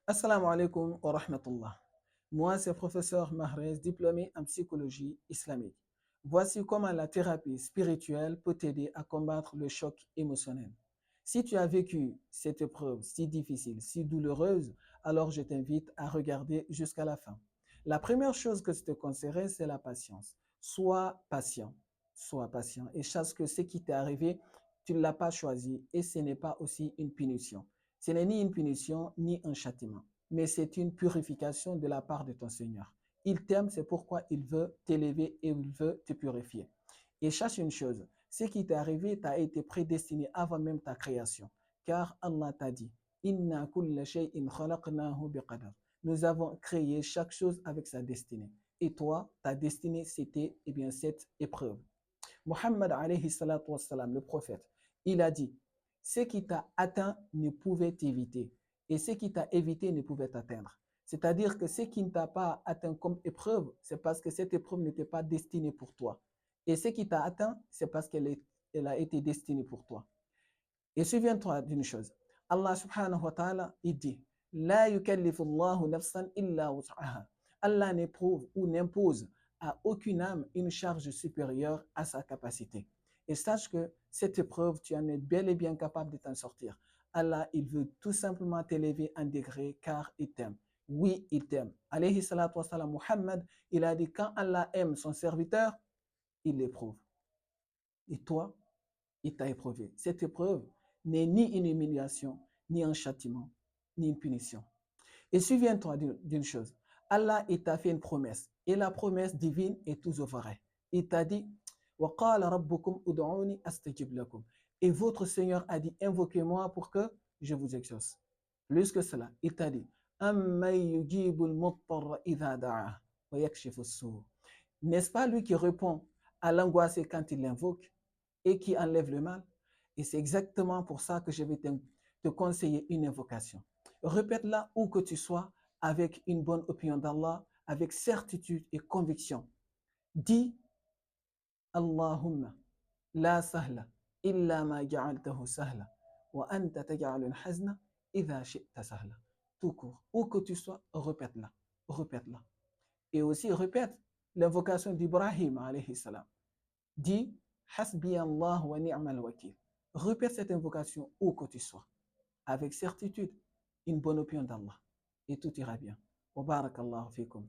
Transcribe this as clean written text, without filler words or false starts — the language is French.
Assalamu alaikum wa rahmatullah. Moi, c'est professeur Mahrez, diplômé en psychologie islamique. Voici comment la thérapie spirituelle peut t'aider à combattre le choc émotionnel. Si tu as vécu cette épreuve si difficile, si douloureuse, alors je t'invite à regarder jusqu'à la fin. La première chose que je te conseillerais, c'est la patience. Sois patient et sache que ce qui t'est arrivé, tu ne l'as pas choisi et ce n'est pas aussi une punition. Ce n'est ni une punition ni un châtiment, mais c'est une purification de la part de ton Seigneur. Il t'aime, c'est pourquoi il veut t'élever et il veut te purifier. Et sache une chose, ce qui t'est arrivé t'a été prédestiné avant même ta création, car Allah t'a dit, Inna kulla shay'in khalaqnahu biqadar. Nous avons créé chaque chose avec sa destinée. Et toi, ta destinée, c'était cette épreuve. Muhammad alayhi salatu wassalam, le prophète, il a dit, ce qui t'a atteint ne pouvait t'éviter et ce qui t'a évité ne pouvait t'atteindre. C'est-à-dire que ce qui ne t'a pas atteint comme épreuve, c'est parce que cette épreuve n'était pas destinée pour toi. Et ce qui t'a atteint, c'est parce qu'elle a été destinée pour toi. Et souviens-toi d'une chose. Allah subhanahu wa ta'ala, il dit, La yukallifu Allahu nafsan illa wus'aha. Allah n'éprouve ou n'impose à aucune âme une charge supérieure à sa capacité. Et sache que cette épreuve, tu en es bel et bien capable de t'en sortir. Allah, il veut tout simplement t'élever un degré car il t'aime. Oui, il t'aime. Alayhi salatu wa salam, Muhammad, il a dit, quand Allah aime son serviteur, il l'éprouve. Et toi, il t'a éprouvé. Cette épreuve n'est ni une humiliation, ni un châtiment, ni une punition. Et souviens-toi d'une chose. Allah, il t'a fait une promesse. Et la promesse divine est toujours vraie. Il t'a dit, وَقَالَ رَبُّكُمْ أُدْعُونِي أَسْتَجِبْ لَكُمْ. Et votre Seigneur a dit, invoquez-moi pour que je vous exauce. Plus que cela, il t'a dit, أَمَّنْ يُجِيبُ الْمُضْطَرَّ إِذَا دَعَاهُ وَيَكْشِفُ السُّوءَ. N'est-ce pas lui qui répond à l'angoissé quand il l'invoque et qui enlève le mal? Et c'est exactement pour ça que je vais te conseiller une invocation. Répète-la où que tu sois avec une bonne opinion d'Allah, avec certitude et conviction. Dis Allahumma la sahla illa ma ja'altahu sahla wa anta taj'alul hazna idha shi'ta sahla. Tout court. Où que tu sois, répète-la. Répète-la. Et aussi répète l'invocation d'Ibrahim alayhi salam. Dis Hasbi Allah wa ni'mal wakil. Répète cette invocation où que tu sois, avec certitude, une bonne opinion d'Allah. Et tout ira bien. Wa barakallahu fikum.